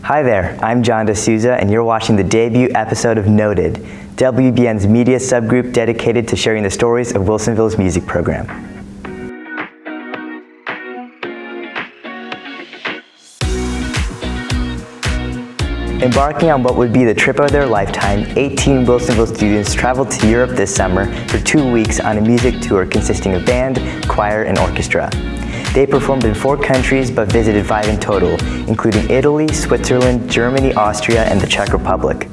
Hi there, I'm John D'Souza, and you're watching the debut episode of Noted, WBN's media subgroup dedicated to sharing the stories of Wilsonville's music program. Embarking on what would be the trip of their lifetime, 18 Wilsonville students traveled to Europe this summer for 2 weeks on a music tour consisting of band, choir, and orchestra. They performed in 4 countries but visited 5 in total, including Italy, Switzerland, Germany, Austria, and the Czech Republic.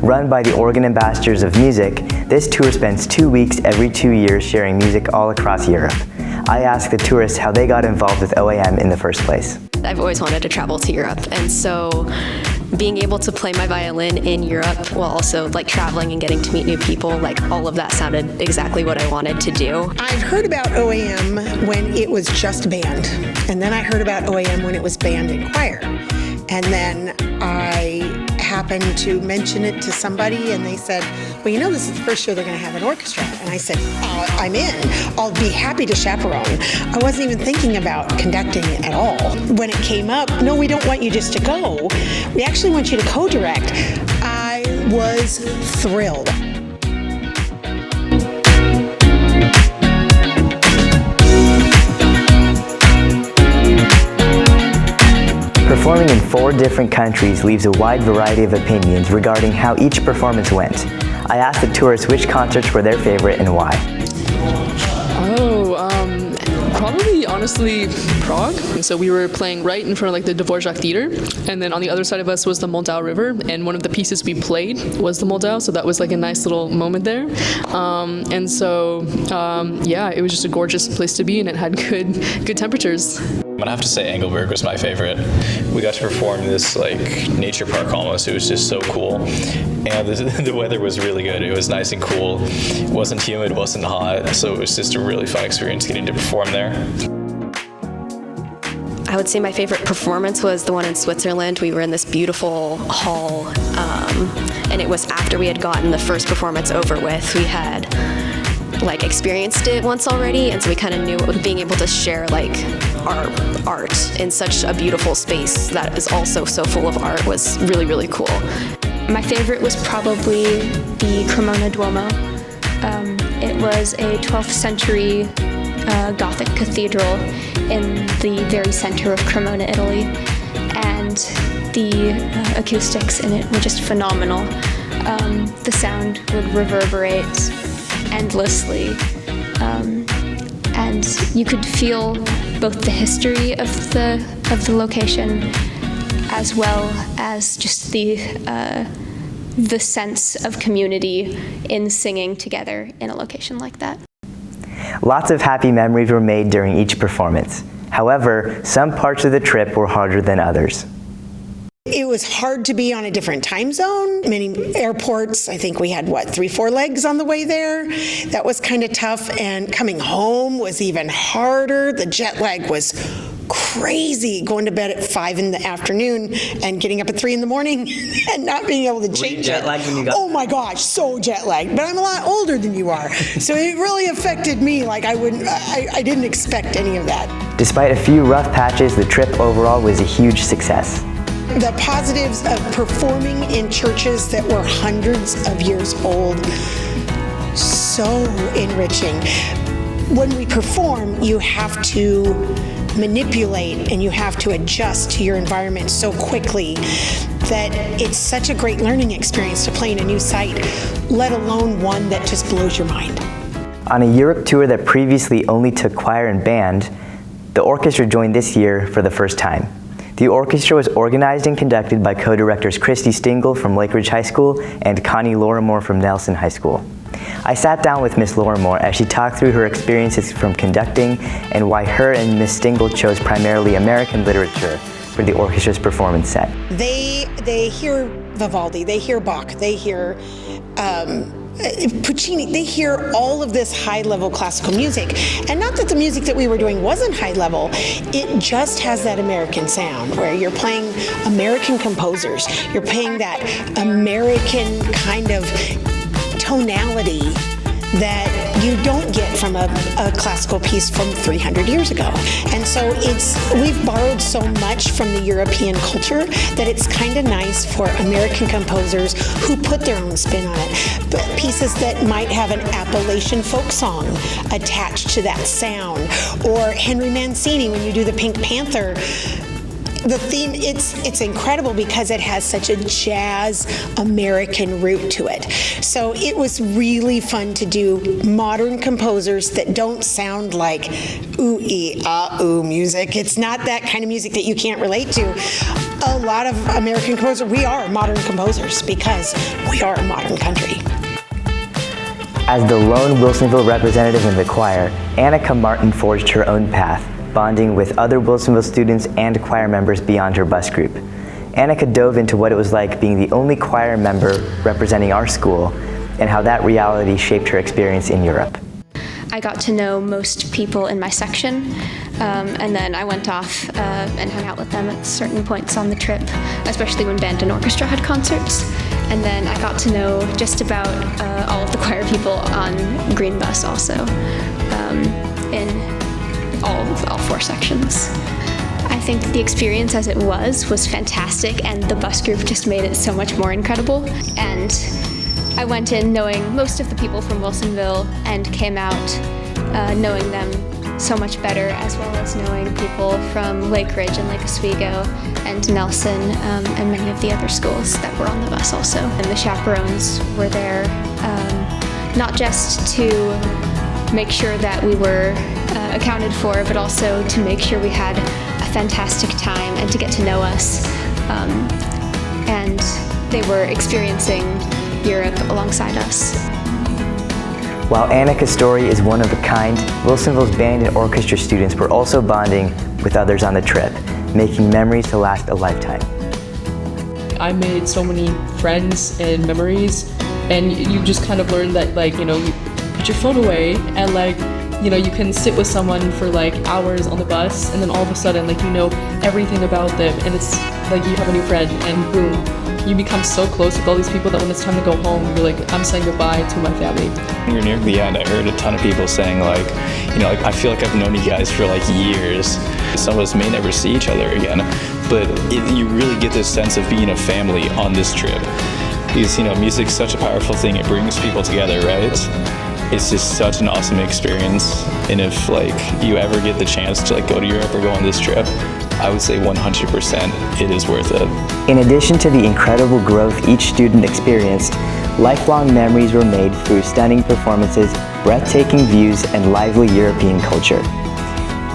Run by the Oregon Ambassadors of Music, this tour spends 2 weeks every 2 years sharing music all across Europe. I asked the tourists how they got involved with OAM in the first place. I've always wanted to travel to Europe, and so being able to play my violin in Europe while also traveling and getting to meet new people, all of that sounded exactly what I wanted to do. I've heard about OAM when it was just band, and then I heard about OAM when it was band and choir. And then I happened to mention it to somebody, and they said, well, this is the first year they're going to have an orchestra. And I said, I'm in. I'll be happy to chaperone. I wasn't even thinking about conducting at all. When it came up, no, we don't want you just to go. We actually want you to co-direct. I was thrilled. Performing in 4 different countries leaves a wide variety of opinions regarding how each performance went. I asked the tourists which concerts were their favorite and why. Probably, honestly, Prague. And so we were playing right in front of the Dvorak Theater, and then on the other side of us was the Moldau River, and one of the pieces we played was the Moldau, so that was a nice little moment there. Yeah, it was just a gorgeous place to be, and it had good temperatures. I'm gonna have to say Engelberg was my favorite. We got to perform this nature park almost. It was just so cool. And the weather was really good. It was nice and cool. It wasn't humid, wasn't hot. So it was just a really fun experience getting to perform there. I would say my favorite performance was the one in Switzerland. We were in this beautiful hall, and it was after we had gotten the first performance over with. We had experienced it once already, and so we kind of knew being able to share our art in such a beautiful space that is also so full of art was really, really cool. My favorite was probably the Cremona Duomo. It was a 12th century Gothic cathedral in the very center of Cremona, Italy, and the acoustics in it were just phenomenal. The sound would reverberate endlessly, and you could feel both the history of the location as well as just the sense of community in singing together in a location like that. Lots of happy memories were made during each performance. However, some parts of the trip were harder than others. It was hard to be on a different time zone. Many airports, I think we had, 3-4 legs on the way there. That was kind of tough, and coming home was even harder. The jet lag was crazy, going to bed at 5 in the afternoon and getting up at 3 in the morning and not being able to change jet lagged when you got? Oh my gosh, so jet lagged. But I'm a lot older than you are, so it really affected me I didn't expect any of that. Despite a few rough patches, the trip overall was a huge success. The positives of performing in churches that were hundreds of years old, so enriching. When we perform, you have to manipulate and you have to adjust to your environment so quickly that it's such a great learning experience to play in a new site, let alone one that just blows your mind. On a Europe tour that previously only took choir and band, the orchestra joined this year for the first time. The orchestra was organized and conducted by co-directors Christy Stingle from Lake Ridge High School and Connie Lorimor from Nelson High School. I sat down with Miss Lorimor as she talked through her experiences from conducting and why her and Miss Stingle chose primarily American literature for the orchestra's performance set. They hear Vivaldi, they hear Bach, they hear Puccini, they hear all of this high-level classical music. And not that the music that we were doing wasn't high-level, it just has that American sound where you're playing American composers, you're playing that American kind of tonality that you don't get from a classical piece from 300 years ago. And so we've borrowed so much from the European culture that it's kind of nice for American composers who put their own spin on it. But pieces that might have an Appalachian folk song attached to that sound, or Henry Mancini when you do the Pink Panther. The theme, it's incredible because it has such a jazz American root to it. So it was really fun to do modern composers that don't sound like ooh-ee-ah-ooh music. It's not that kind of music that you can't relate to. A lot of American composers, we are modern composers because we are a modern country. As the lone Wilsonville representative in the choir, Annika Martin forged her own path, bonding with other Wilsonville students and choir members beyond her bus group. Annika dove into what it was like being the only choir member representing our school and how that reality shaped her experience in Europe. I got to know most people in my section, and then I went off and hung out with them at certain points on the trip, especially when band and orchestra had concerts. And then I got to know just about all of the choir people on Green Bus also, in all four sections. I think the experience as it was fantastic, and the bus group just made it so much more incredible. And I went in knowing most of the people from Wilsonville and came out knowing them so much better, as well as knowing people from Lake Ridge and Lake Oswego and Nelson and many of the other schools that were on the bus also. And the chaperones were there not just to make sure that we were accounted for, but also to make sure we had a fantastic time and to get to know us. And they were experiencing Europe alongside us. While Annika's story is one of a kind, Wilsonville's band and orchestra students were also bonding with others on the trip, making memories to last a lifetime. I made so many friends and memories, and you just kind of learn that, like, you know, you put your phone away and, like, you know, you can sit with someone for like hours on the bus, and then all of a sudden, like, you know everything about them, and it's like you have a new friend, and boom, you become so close with all these people that when it's time to go home, you're like, I'm saying goodbye to my family. When we were near the end, I heard a ton of people saying, like, you know, like, I feel like I've known you guys for like years. Some of us may never see each other again, but you really get this sense of being a family on this trip. Because, you know, music's such a powerful thing. It brings people together, right? It's just such an awesome experience. And if, like, you ever get the chance to, like, go to Europe or go on this trip, I would say 100% it is worth it. In addition to the incredible growth each student experienced, lifelong memories were made through stunning performances, breathtaking views, and lively European culture.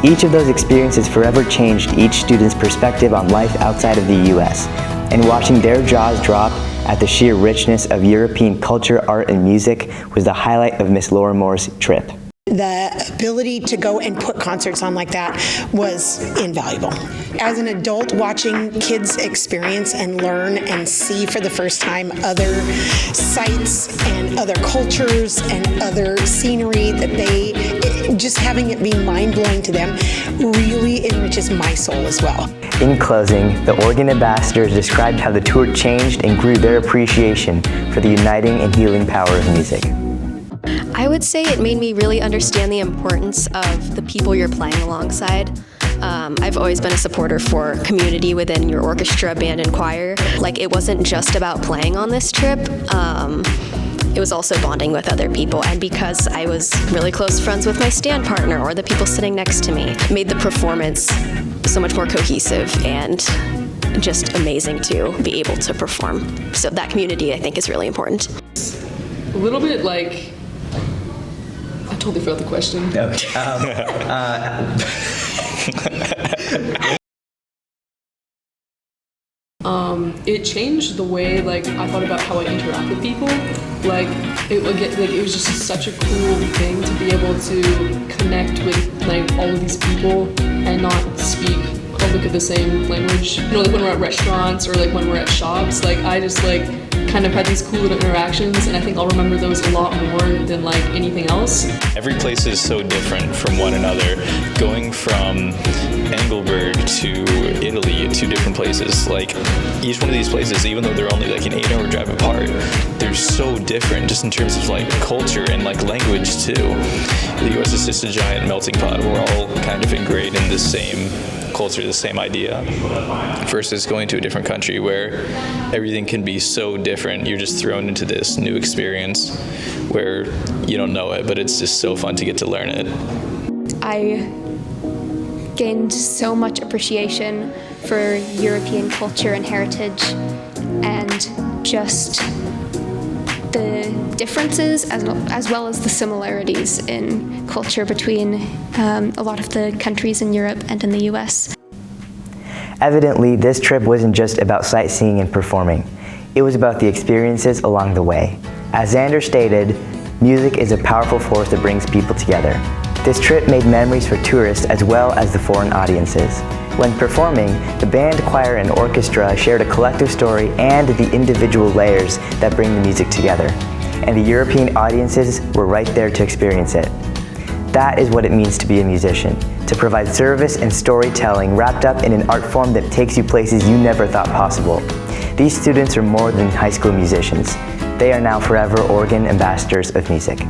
Each of those experiences forever changed each student's perspective on life outside of the U.S., and watching their jaws drop at the sheer richness of European culture, art, and music was the highlight of Miss Lorimor's trip. The ability to go and put concerts on like that was invaluable. As an adult, watching kids experience and learn and see for the first time other sights and other cultures and other scenery that just having it be mind-blowing to them really enriches my soul as well. In closing, the Oregon ambassadors described how the tour changed and grew their appreciation for the uniting and healing power of music. I would say it made me really understand the importance of the people you're playing alongside. I've always been a supporter for community within your orchestra, band, and choir. Like, it wasn't just about playing on this trip. It was also bonding with other people, and because I was really close friends with my stand partner or the people sitting next to me, it made the performance so much more cohesive and just amazing to be able to perform. So that community, I think, is really important. A little bit like, I totally forgot the question. It changed the way, like, I thought about how I interact with people. Like, it was just such a cool thing to be able to connect with, like, all of these people and not speak a look at the same language. You know, like when we're at restaurants or like when we're at shops, like I just like kind of had these cool little interactions, and I think I'll remember those a lot more than like anything else. Every place is so different from one another. Going from Engelberg to Italy, 2 different places, like each one of these places, even though they're only like an 8-hour drive apart, they're so different just in terms of like culture and like language too. The US is just a giant melting pot. We're all kind of ingrained in the same culture, the same idea, versus going to a different country where everything can be so different. You're just thrown into this new experience where you don't know it, but it's just so fun to get to learn it. I gained so much appreciation for European culture and heritage, and just the differences as well as the similarities in culture between a lot of the countries in Europe and in the US. Evidently, this trip wasn't just about sightseeing and performing. It was about the experiences along the way. As Xander stated, music is a powerful force that brings people together. This trip made memories for tourists as well as the foreign audiences. When performing, the band, choir, and orchestra shared a collective story and the individual layers that bring the music together. And the European audiences were right there to experience it. That is what it means to be a musician, to provide service and storytelling wrapped up in an art form that takes you places you never thought possible. These students are more than high school musicians. They are now forever Oregon ambassadors of music.